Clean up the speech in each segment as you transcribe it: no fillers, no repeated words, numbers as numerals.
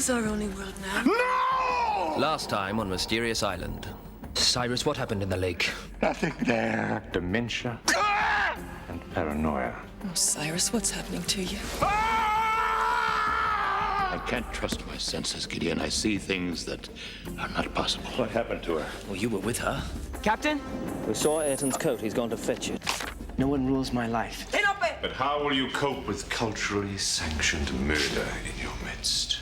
is our only world now. No! Last time on Mysterious Island. Cyrus, what happened in the lake? Nothing there. Dementia and paranoia. Oh, Cyrus, what's happening to you? I can't trust my senses, Gideon. I see things that are not possible. What happened to her? Well, you were with her. Captain? We saw Ayrton's coat. He's gone to fetch it. No one rules my life. But how will you cope with culturally sanctioned murder in your midst?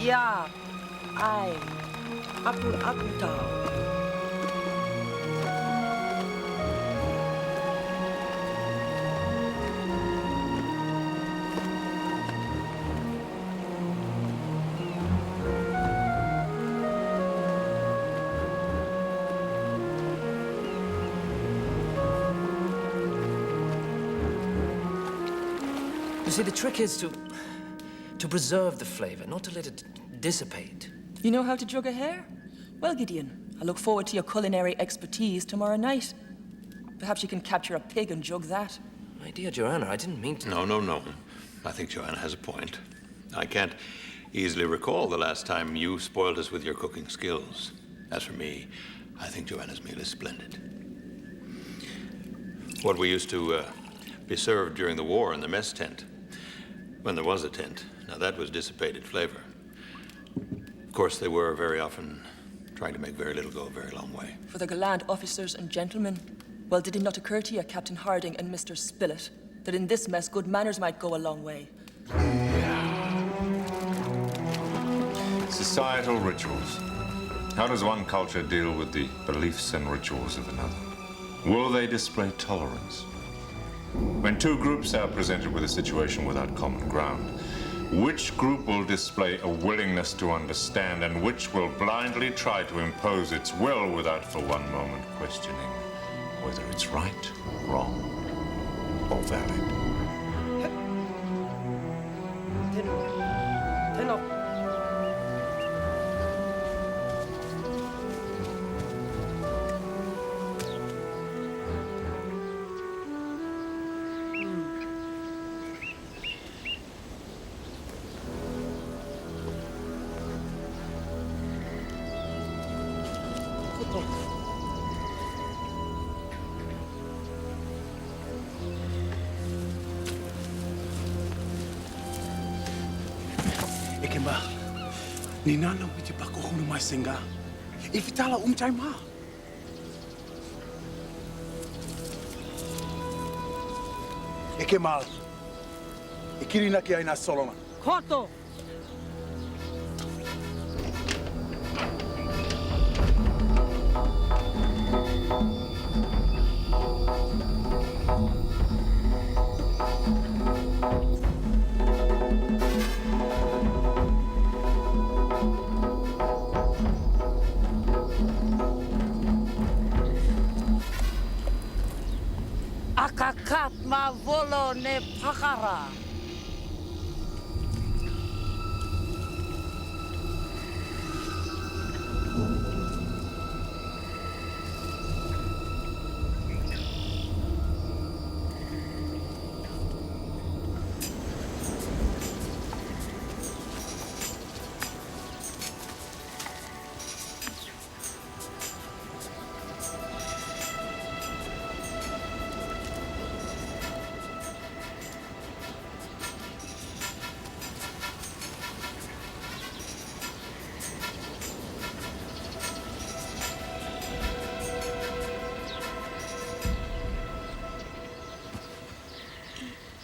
Ya, ay, aku tahu. You see, the trick is to preserve the flavor, not to let it dissipate. You know how to jug a hare? Well, Gideon, I look forward to your culinary expertise tomorrow night. Perhaps you can capture a pig and jug that. My dear Joanna, I didn't mean to... No. I think Joanna has a point. I can't easily recall the last time you spoiled us with your cooking skills. As for me, I think Joanna's meal is splendid. What we used to be served during the war in the mess tent, when there was a tent, now that was dissipated flavor. Of course, they were very often trying to make very little go a very long way. For the gallant officers and gentlemen, well, did it not occur to you, Captain Harding and Mr. Spilett, that in this mess good manners might go a long way? Societal rituals. How does one culture deal with the beliefs and rituals of another? Will they display tolerance? When two groups are presented with a situation without common ground, which group will display a willingness to understand and which will blindly try to impose its will without for one moment questioning whether it's right, wrong, or valid? Ikemba, ni nana witi pakuhunu maisenga. Ifitala umchaima. Ikemal, ikirina ki aina Solomon. Koto! Akakat ma volo ne pakara.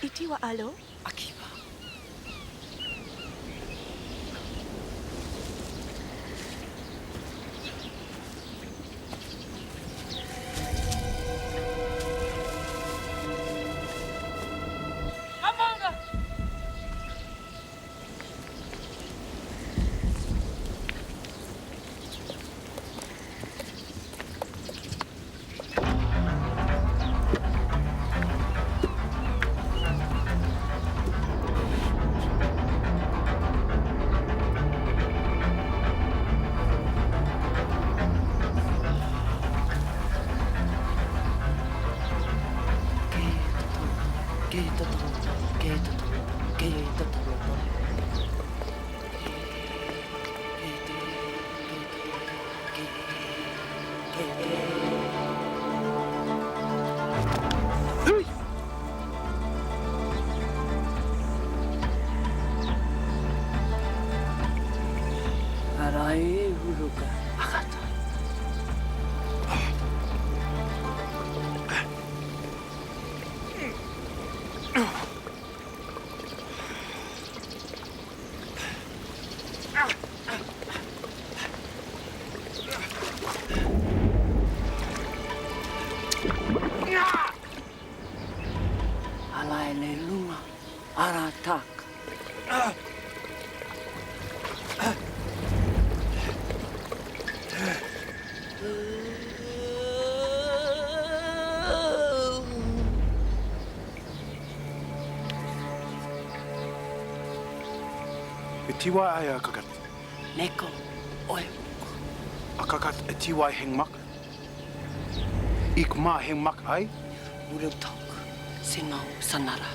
Itiwa alo? Akiba. Arai huluka akata. Alai le lunga aratak. Itiwa ay akakat. Neko oi. Akakat itiwa hengmak. Ikma hengmak ay. Ulutok sino sanarat.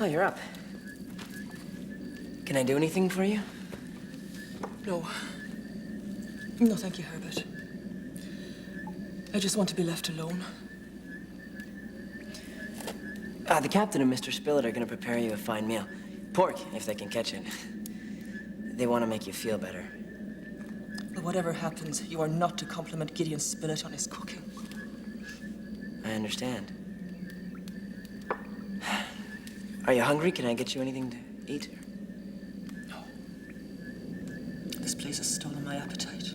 Oh, you're up. Can I do anything for you? No. No, thank you, Herbert. I just want to be left alone. The captain and Mr. Spillett are gonna prepare you a fine meal. Pork, if they can catch it. They want to make you feel better. But whatever happens, you are not to compliment Gideon Spillett on his cooking. I understand. Are you hungry? Can I get you anything to eat? No. This place has stolen my appetite.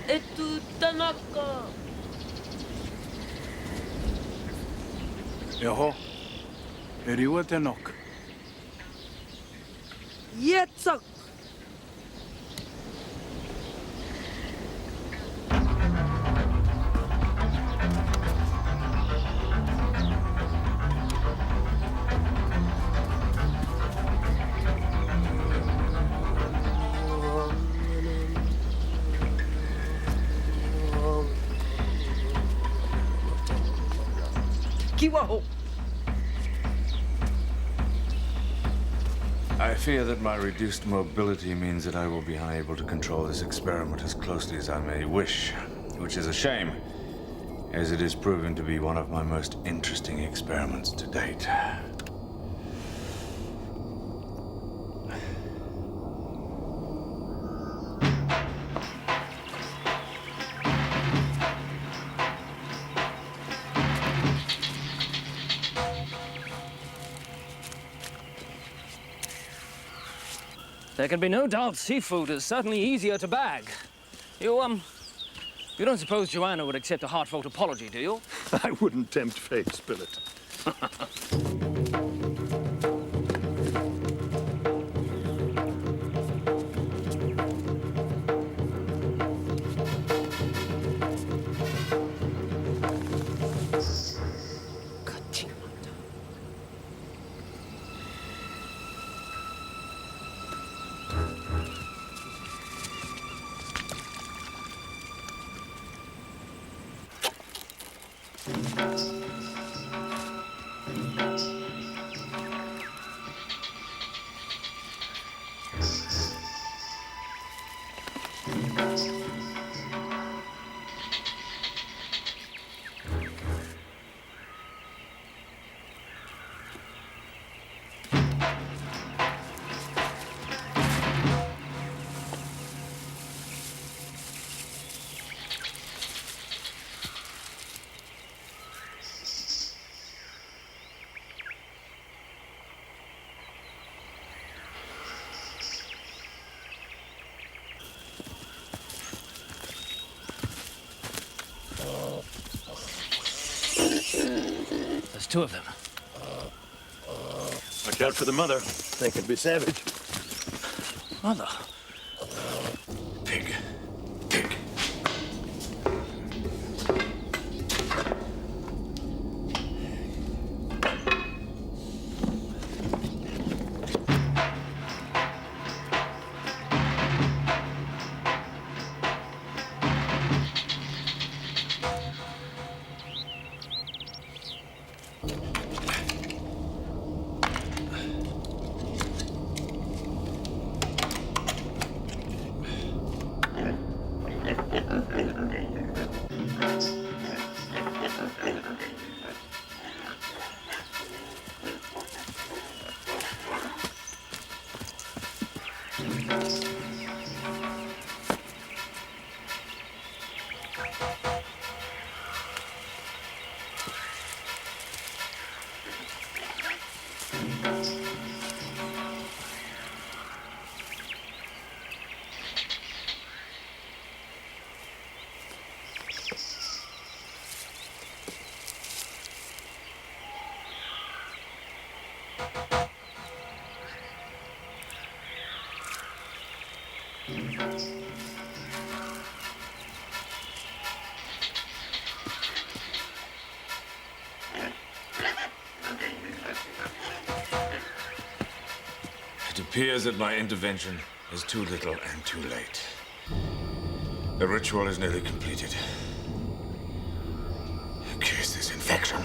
Etu Tanaka. Eho. Eriwa tenok. Yetzak. Kiwaho! I fear that my reduced mobility means that I will be unable to control this experiment as closely as I may wish, which is a shame, as it is proving to be one of my most interesting experiments to date. There can be no doubt seafood is certainly easier to bag. You don't suppose Joanna would accept a heartfelt apology, do you? I wouldn't tempt fate, Spilett. There's two of them. Watch out for the mother. They can be savage. Mother? Pig. Pig. It appears that my intervention is too little and too late. The ritual is nearly completed. Curse this infection.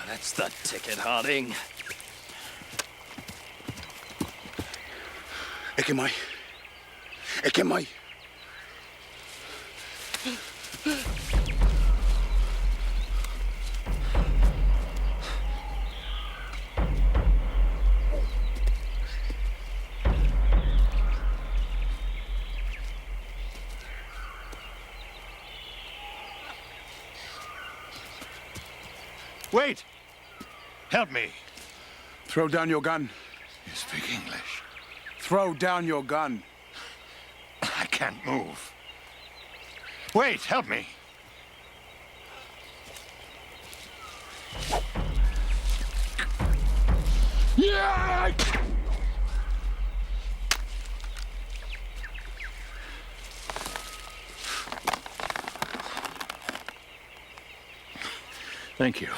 That's the ticket, Harding. Ekemai. Ekemai. Wait! Help me. Throw down your gun. You speak English. Throw down your gun. I can't move. Wait, help me. Yeah! Thank you.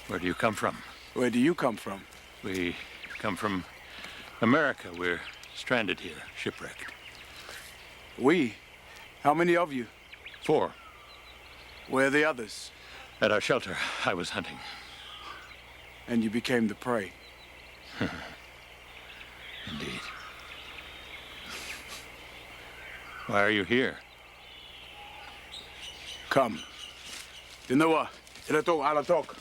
Where do you come from? Where do you come from? We come from America. We're stranded here, shipwrecked. We? How many of you? 4. Where are the others? At our shelter, I was hunting. And you became the prey. Indeed. Why are you here? Come. Dinawa, ilatok, alatok.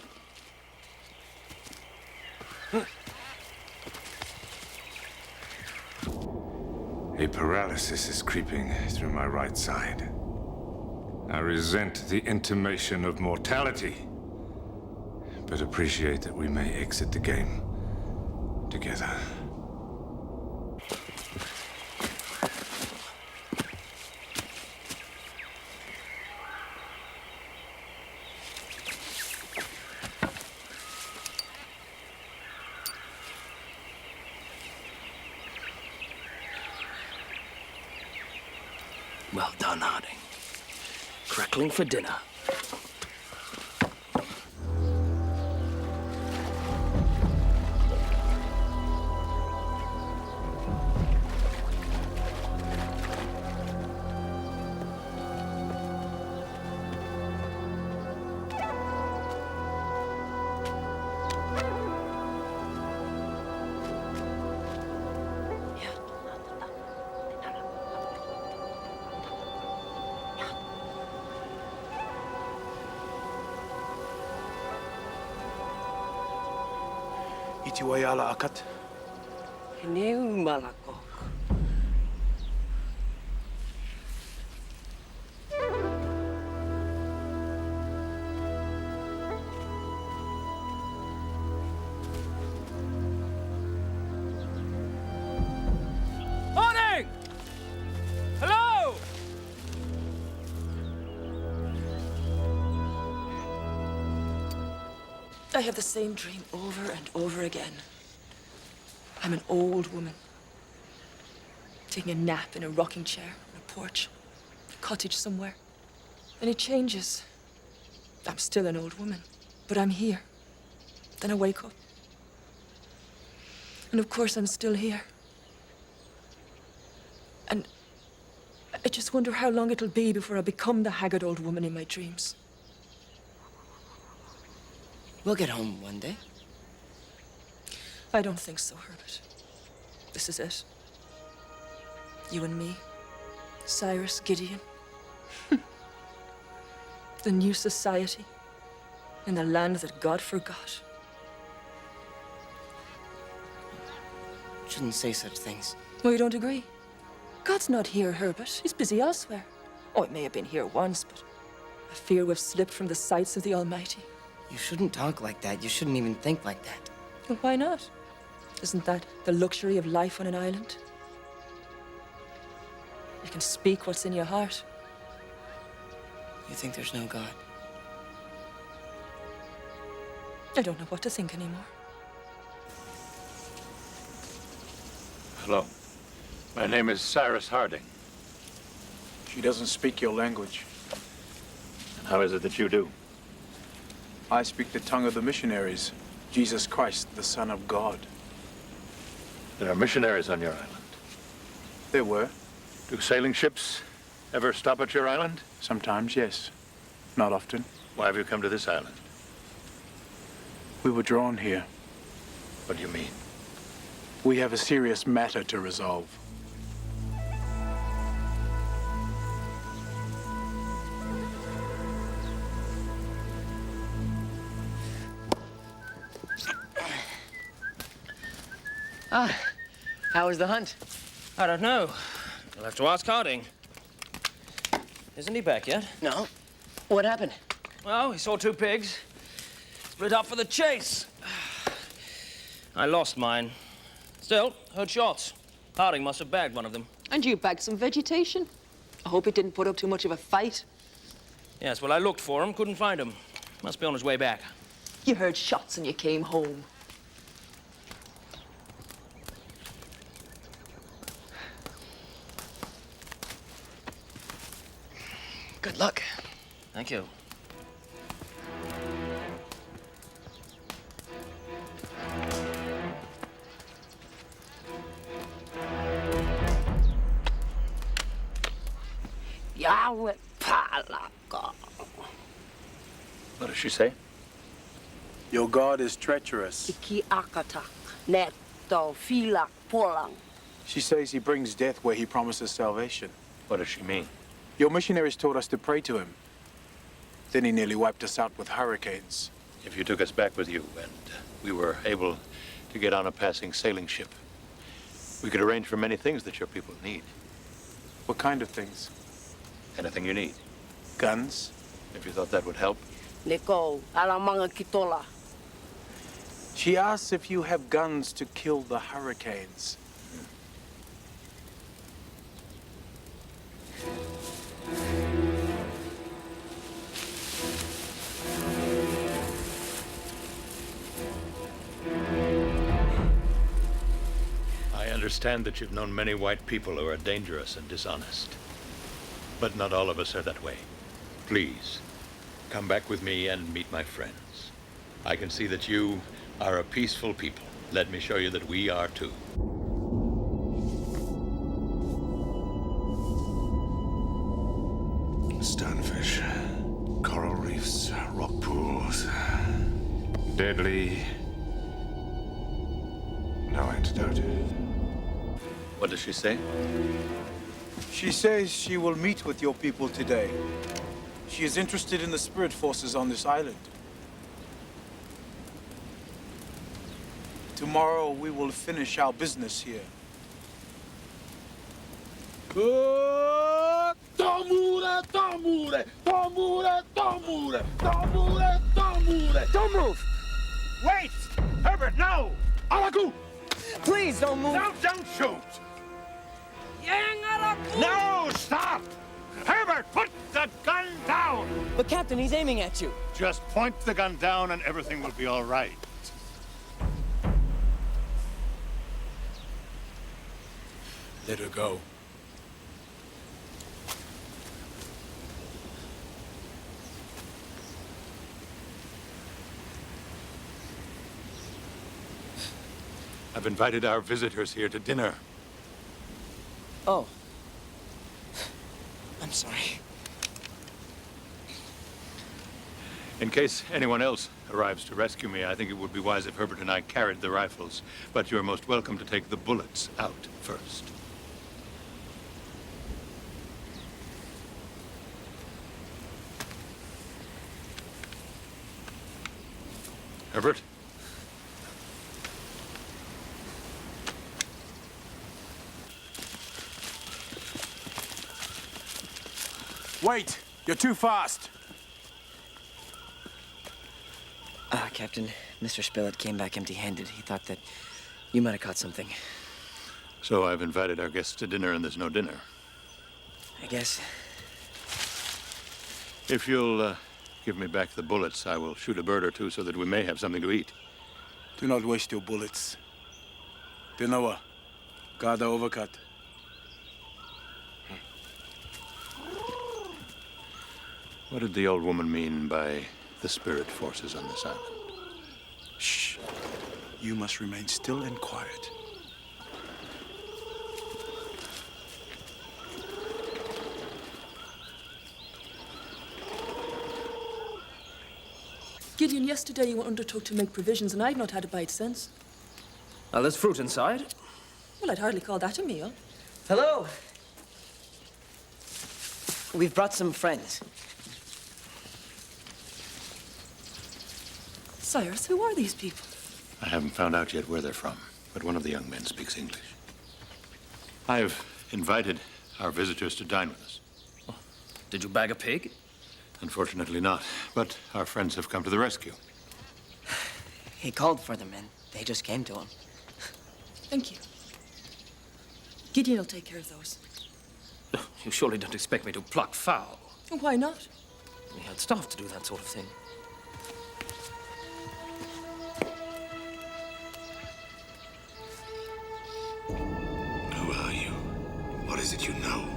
A paralysis is creeping through my right side. I resent the intimation of mortality, but appreciate that we may exit the game together. Well done, Harding. Crackling for dinner. Itiwayala akat. Neu malakok. Morning! Hello! I have the same dream over and over again. I'm an old woman, taking a nap in a rocking chair on a porch, a cottage somewhere. Then it changes. I'm still an old woman, but I'm here. Then I wake up. And of course, I'm still here. And I just wonder how long it'll be before I become the haggard old woman in my dreams. We'll get home one day. I don't think so, Herbert. This is it. You and me, Cyrus, Gideon. The new society in the land that God forgot. Shouldn't say such things. Oh, you don't agree? God's not here, Herbert. He's busy elsewhere. Oh, he may have been here once, but I fear we've slipped from the sights of the Almighty. You shouldn't talk like that. You shouldn't even think like that. Well, why not? Isn't that the luxury of life on an island? You can speak what's in your heart. You think there's no God? I don't know what to think anymore. Hello. My name is Cyrus Harding. She doesn't speak your language. And how is it that you do? I speak the tongue of the missionaries. Jesus Christ, the Son of God. There are missionaries on your island. There were. Do sailing ships ever stop at your island? Sometimes, yes. Not often. Why have you come to this island? We were drawn here. What do you mean? We have a serious matter to resolve. How was the hunt? I don't know. You'll have to ask Harding. Isn't he back yet? No. What happened? Well, we saw 2 pigs. Split up for the chase. I lost mine. Still, heard shots. Harding must have bagged one of them. And you bagged some vegetation? I hope he didn't put up too much of a fight. Yes, well, I looked for him, couldn't find him. Must be on his way back. You heard shots and you came home. Good luck. Thank you. Yahweh palaka. What does she say? Your God is treacherous. Iki akatak. Neto filak polang. She says he brings death where he promises salvation. What does she mean? Your missionaries taught us to pray to him. Then he nearly wiped us out with hurricanes. If you took us back with you and we were able to get on a passing sailing ship, we could arrange for many things that your people need. What kind of things? Anything you need. Guns? If you thought that would help. Neko alamanga kitola. She asks if you have guns to kill the hurricanes. I understand that you've known many white people who are dangerous and dishonest. But not all of us are that way. Please, come back with me and meet my friends. I can see that you are a peaceful people. Let me show you that we are too. Stonefish, coral reefs, rock pools. Deadly. No antidote. What does she say? She says she will meet with your people today. She is interested in the spirit forces on this island. Tomorrow we will finish our business here. Don't move. Wait! Herbert, no! Alaku! Please don't move. No, don't shoot! Yang alaku. No, stop! Herbert, put the gun down! But Captain, he's aiming at you. Just point the gun down and everything will be all right. Let her go. I've invited our visitors here to dinner. Oh. I'm sorry. In case anyone else arrives to rescue me, I think it would be wise if Herbert and I carried the rifles. But you're most welcome to take the bullets out first. Herbert? Wait! You're too fast! Captain, Mr. Spilett came back empty-handed. He thought that you might have caught something. So I've invited our guests to dinner and there's no dinner. I guess. If you'll give me back the bullets, I will shoot a bird or two so that we may have something to eat. Do not waste your bullets. Dinawa, Gada overcut. What did the old woman mean by the spirit forces on this island? Shh. You must remain still and quiet. Gideon, yesterday you undertook to make provisions, and I've not had a bite since. Now, there's fruit inside. Well, I'd hardly call that a meal. Hello. We've brought some friends. Cyrus, who are these people? I haven't found out yet where they're from, but one of the young men speaks English. I've invited our visitors to dine with us. Did you bag a pig? Unfortunately not, but our friends have come to the rescue. He called for them, and they just came to him. Thank you. Gideon will take care of those. You surely don't expect me to pluck fowl. Why not? We had staff to do that sort of thing. Who are you? What is it you know?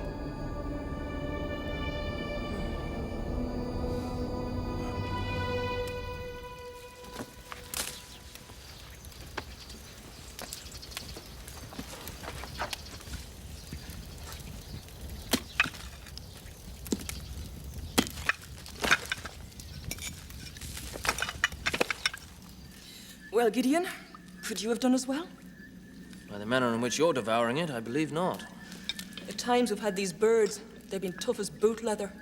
Well, Gideon, could you have done as well? By the manner in which you're devouring it, I believe not. At times we've had these birds. They've been tough as boot leather.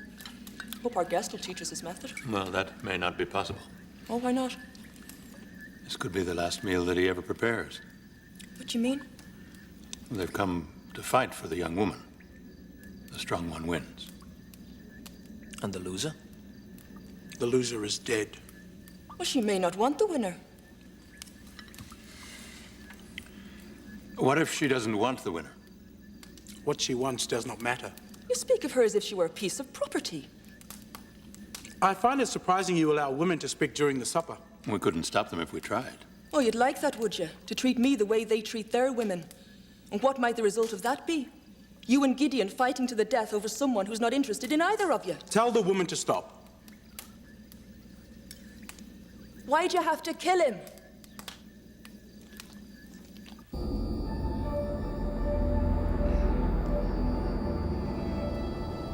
Hope our guest will teach us his method. Well, that may not be possible. Oh, why not? This could be the last meal that he ever prepares. What do you mean? They've come to fight for the young woman. The strong one wins. And the loser? The loser is dead. Well, she may not want the winner. What if she doesn't want the winner? What she wants does not matter. You speak of her as if she were a piece of property. I find it surprising you allow women to speak during the supper. We couldn't stop them if we tried. Oh, you'd like that, would you? To treat me the way they treat their women. And what might the result of that be? You and Gideon fighting to the death over someone who's not interested in either of you. Tell the woman to stop. Why'd you have to kill him?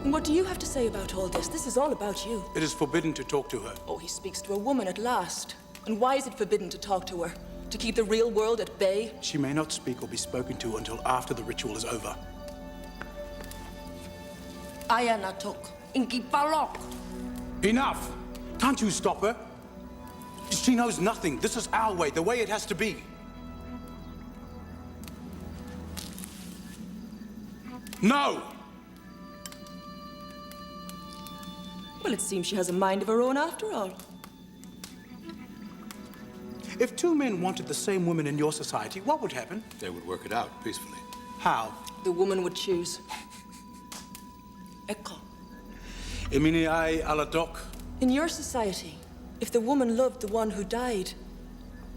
And what do you have to say about all this? This is all about you. It is forbidden to talk to her. Oh, he speaks to a woman at last. And why is it forbidden to talk to her? To keep the real world at bay? She may not speak or be spoken to until after the ritual is over. Ayana tok. Inki palok. Enough! Can't you stop her? She knows nothing. This is our way, the way it has to be. No! Well, it seems she has a mind of her own after all. If two men wanted the same woman in your society, what would happen? They would work it out peacefully. How? The woman would choose. Eko. Emini ai ala dok. In your society, if the woman loved the one who died,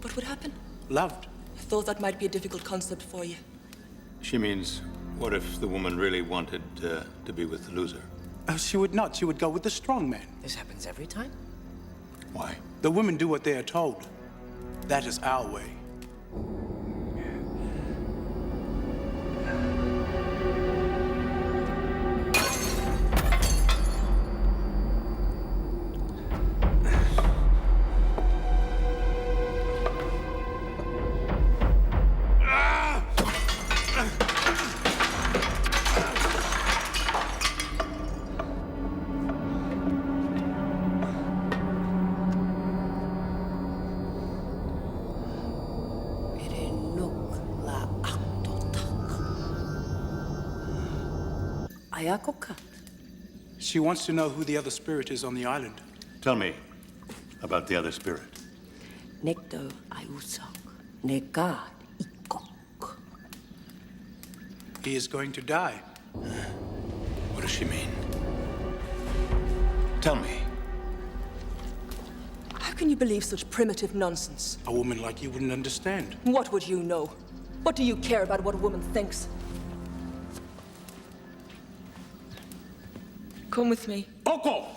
what would happen? Loved. I thought that might be a difficult concept for you. She means, what if the woman really wanted to be with the loser? She would not. She would go with the strong man. This happens every time? Why? The women do what they are told. That is our way. Ayakoka. She wants to know who the other spirit is on the island. Tell me about the other spirit. Nekto ayusak. Nekad ikok. He is going to die. What does she mean? Tell me. How can you believe such primitive nonsense? A woman like you wouldn't understand. What would you know? What do you care about what a woman thinks? Come with me. Oko!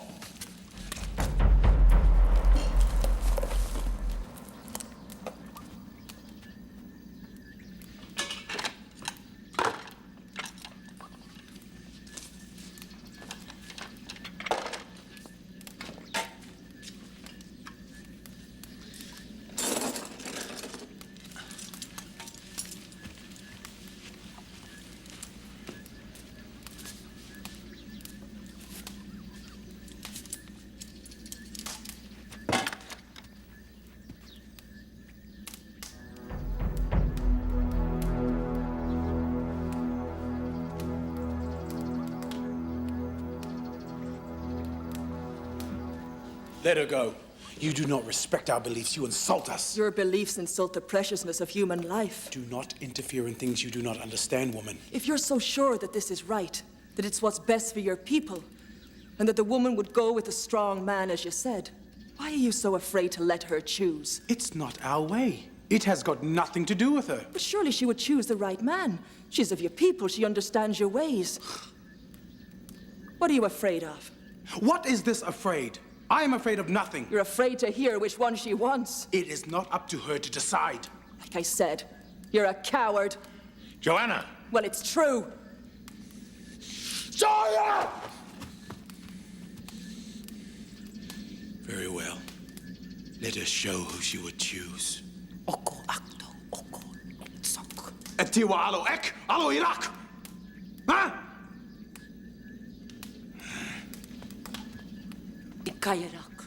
Let her go. You do not respect our beliefs. You insult us. Your beliefs insult the preciousness of human life. Do not interfere in things you do not understand, woman. If you're so sure that this is right, that it's what's best for your people, and that the woman would go with a strong man, as you said, why are you so afraid to let her choose? It's not our way. It has got nothing to do with her. But surely she would choose the right man. She's of your people. She understands your ways. What are you afraid of? What is this afraid? I am afraid of nothing. You're afraid to hear which one she wants. It is not up to her to decide. Like I said, you're a coward. Joanna! Well, it's true. Joya! Very well. Let her show who she would choose. Oko akto, oko etsok. Etiwa alo ek, alo Iraq. Huh? Ikayarak.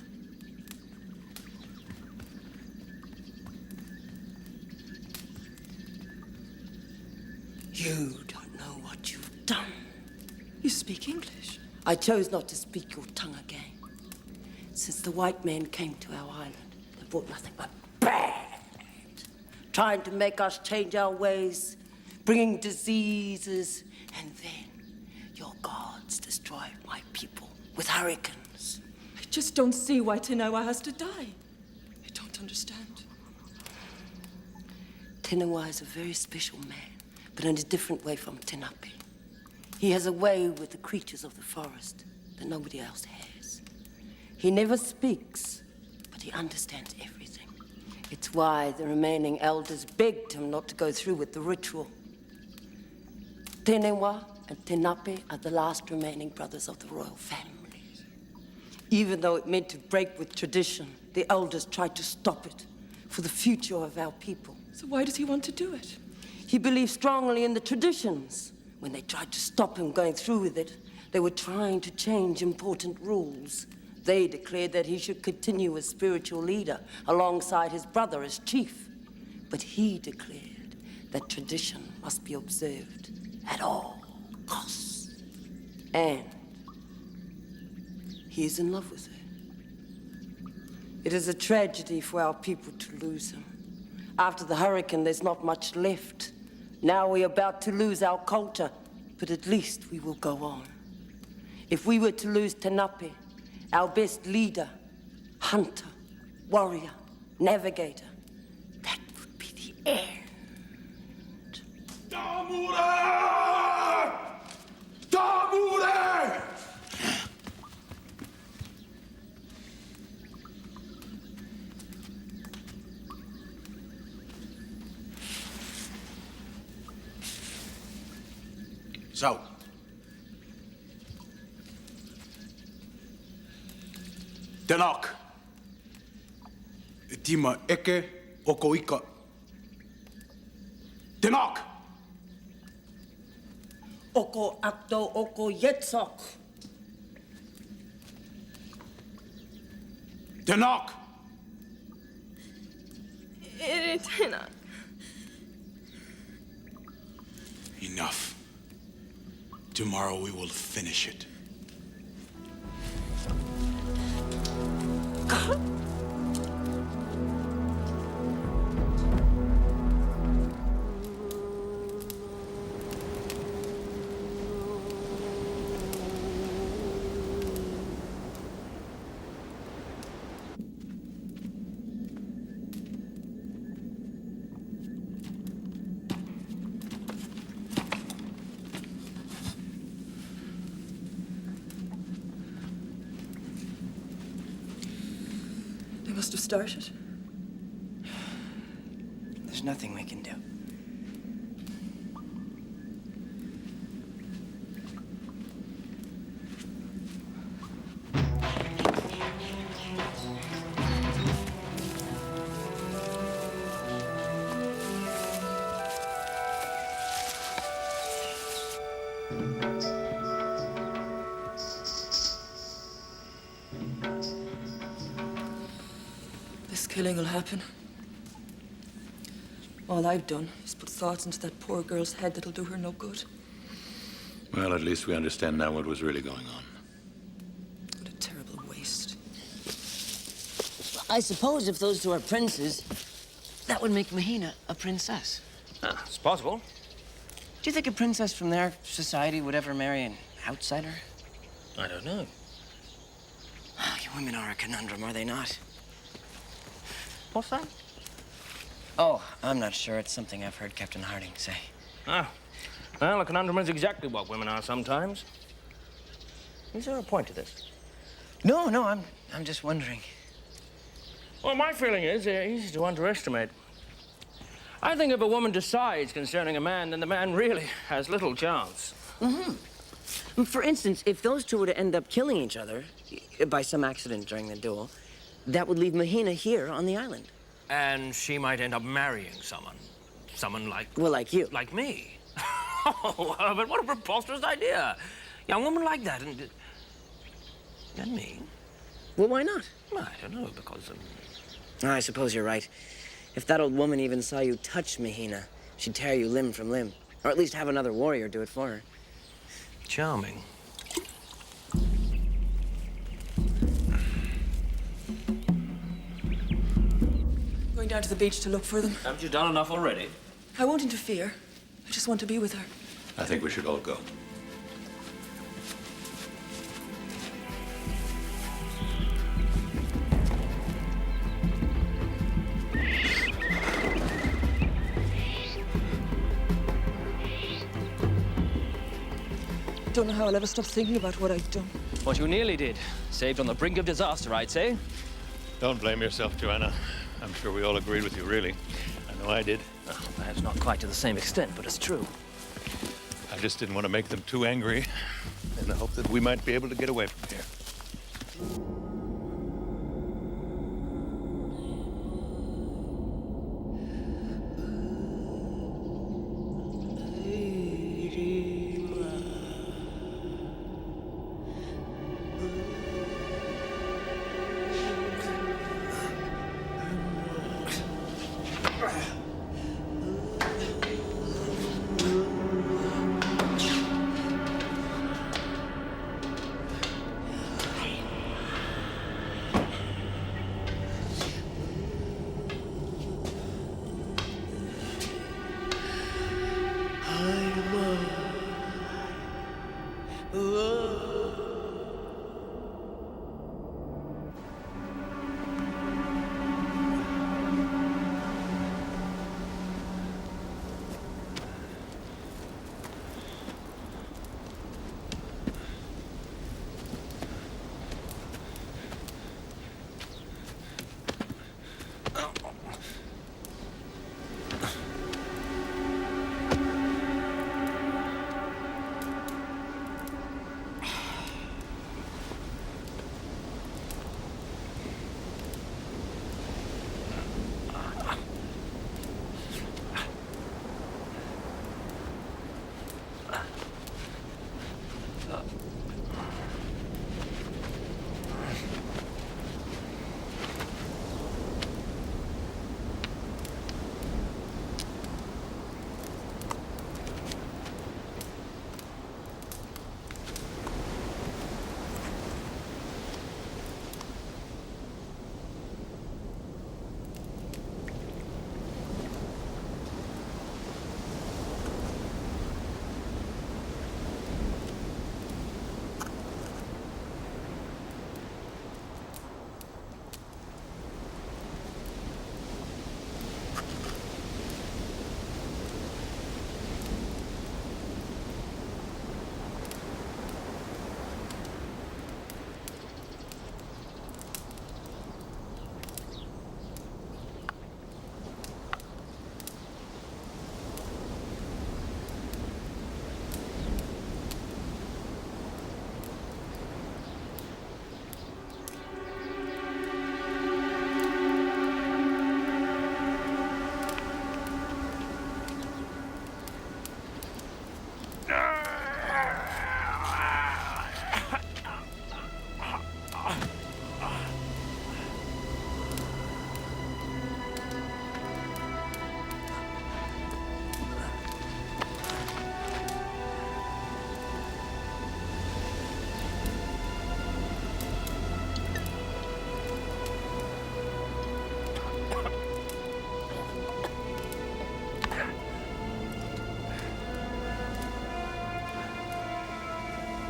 You don't know what you've done. You speak English? I chose not to speak your tongue again. Since the white men came to our island, they brought nothing but bad. Trying to make us change our ways, bringing diseases, and then your gods destroyed my people with hurricanes. I just don't see why Tinawa has to die. I don't understand. Tinawa is a very special man, but in a different way from Tinape. He has a way with the creatures of the forest that nobody else has. He never speaks, but he understands everything. It's why the remaining elders begged him not to go through with the ritual. Tenewa and Tenape are the last remaining brothers of the royal family. Even though it meant to break with tradition, the elders tried to stop it for the future of our people. So why does he want to do it? He believed strongly in the traditions. When they tried to stop him going through with it, they were trying to change important rules. They declared that he should continue as spiritual leader alongside his brother as chief. But he declared that tradition must be observed at all costs. And he is in love with her. It is a tragedy for our people to lose him. After the hurricane, there's not much left. Now we're about to lose our culture, but at least we will go on. If we were to lose Tenape, our best leader, hunter, warrior, navigator, that would be the end. Damure! Damure! So. Tenak. Tima eke oko ika. Tenak. Oko akto oko yetsok. Tenak. Tenak. Enough. Tomorrow we will finish it. They must have started. There's nothing we can do. This killing will happen. All I've done is put thoughts into that poor girl's head that'll do her no good. Well, at least we understand now what was really going on. What a terrible waste. I suppose if those two are princes, that would make Mahina a princess. Ah, it's possible. Do you think a princess from their society would ever marry an outsider? I don't know. You women are a conundrum, are they not? What's that? Oh, I'm not sure. It's something I've heard Captain Harding say. Ah, well, a conundrum is exactly what women are sometimes. Is there a point to this? No, I'm just wondering. Well, my feeling is they're easy to underestimate. I think if a woman decides concerning a man, then the man really has little chance. Mm-hmm. For instance, if those two were to end up killing each other by some accident during the duel, that would leave Mahina here on the island. And she might end up marrying someone. Someone like... Well, like you. Like me. Oh, but what a preposterous idea. Young woman like that and me. Well, why not? I don't know, because... Oh, I suppose you're right. If that old woman even saw you touch Mahina, she'd tear you limb from limb. Or at least have another warrior do it for her. Charming. Going down to the beach to look for them. Haven't you done enough already? I won't interfere. I just want to be with her. I think we should all go. Don't know how I'll ever stop thinking about what I've done. What you nearly did. Saved on the brink of disaster, I'd say. Don't blame yourself, Joanna. I'm sure we all agreed with you, really. I know I did. Well, perhaps not quite to the same extent, but it's true. I just didn't want to make them too angry in the hope that we might be able to get away from here.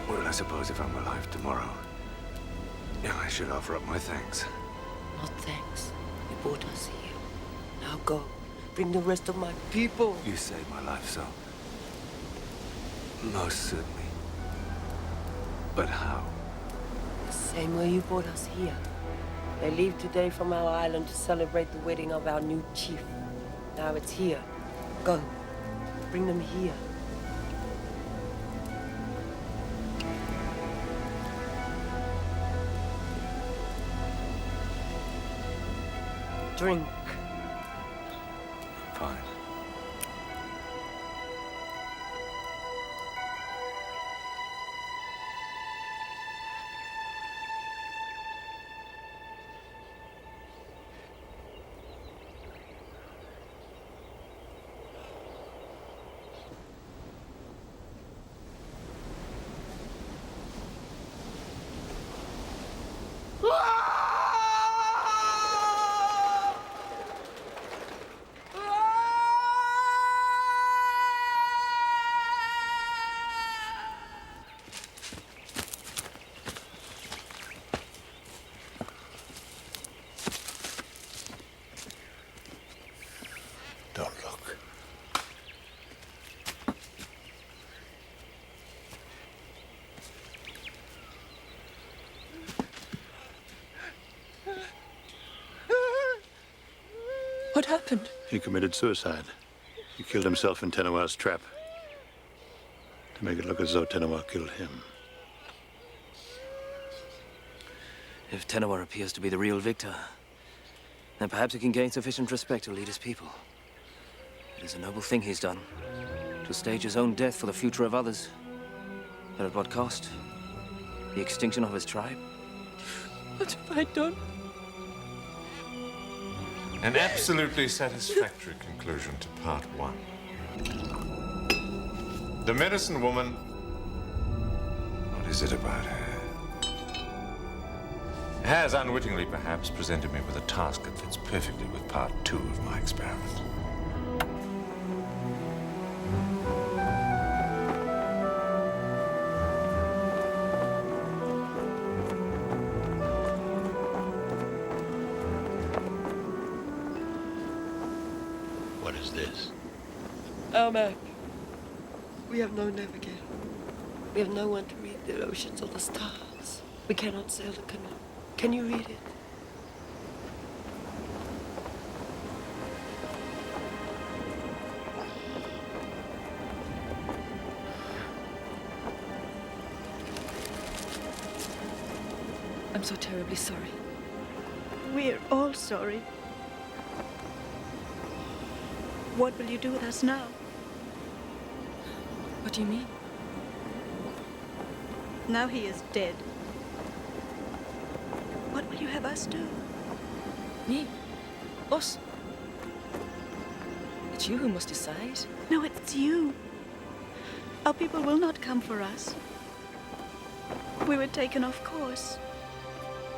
Well, I suppose if I'm alive tomorrow, yeah, I should offer up my thanks. Not thanks. You brought us here. Now go. Bring the rest of my people. You saved my life, so... most certainly. But how? The same way you brought us here. They leave today from our island to celebrate the wedding of our new chief. Now it's here. Go. Bring them here. Drink. What happened? He committed suicide. He killed himself in Tenua's trap to make it look as though Tenua killed him. If Tenua appears to be the real victor, then perhaps he can gain sufficient respect to lead his people. It is a noble thing he's done, to stage his own death for the future of others. But at what cost? The extinction of his tribe? What have I done? An absolutely satisfactory conclusion to part one. The medicine woman. What is it about her? Has unwittingly, perhaps, presented me with a task that fits perfectly with part two of my experiment. What is this? Our map. We have no navigator. We have no one to read the oceans or the stars. We cannot sail the canoe. Can you read it? I'm so terribly sorry. We're all sorry. What will you do with us now? What do you mean? Now he is dead. What will you have us do? Me? Us? It's you who must decide. No, it's you. Our people will not come for us. We were taken off course.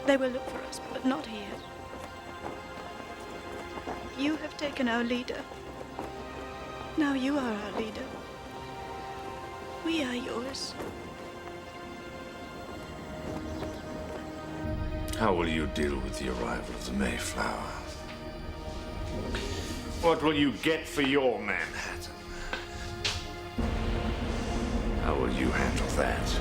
They will look for us, but not here. You have taken our leader. Now you are our leader. We are yours. How will you deal with the arrival of the Mayflower? What will you get for your Manhattan? How will you handle that?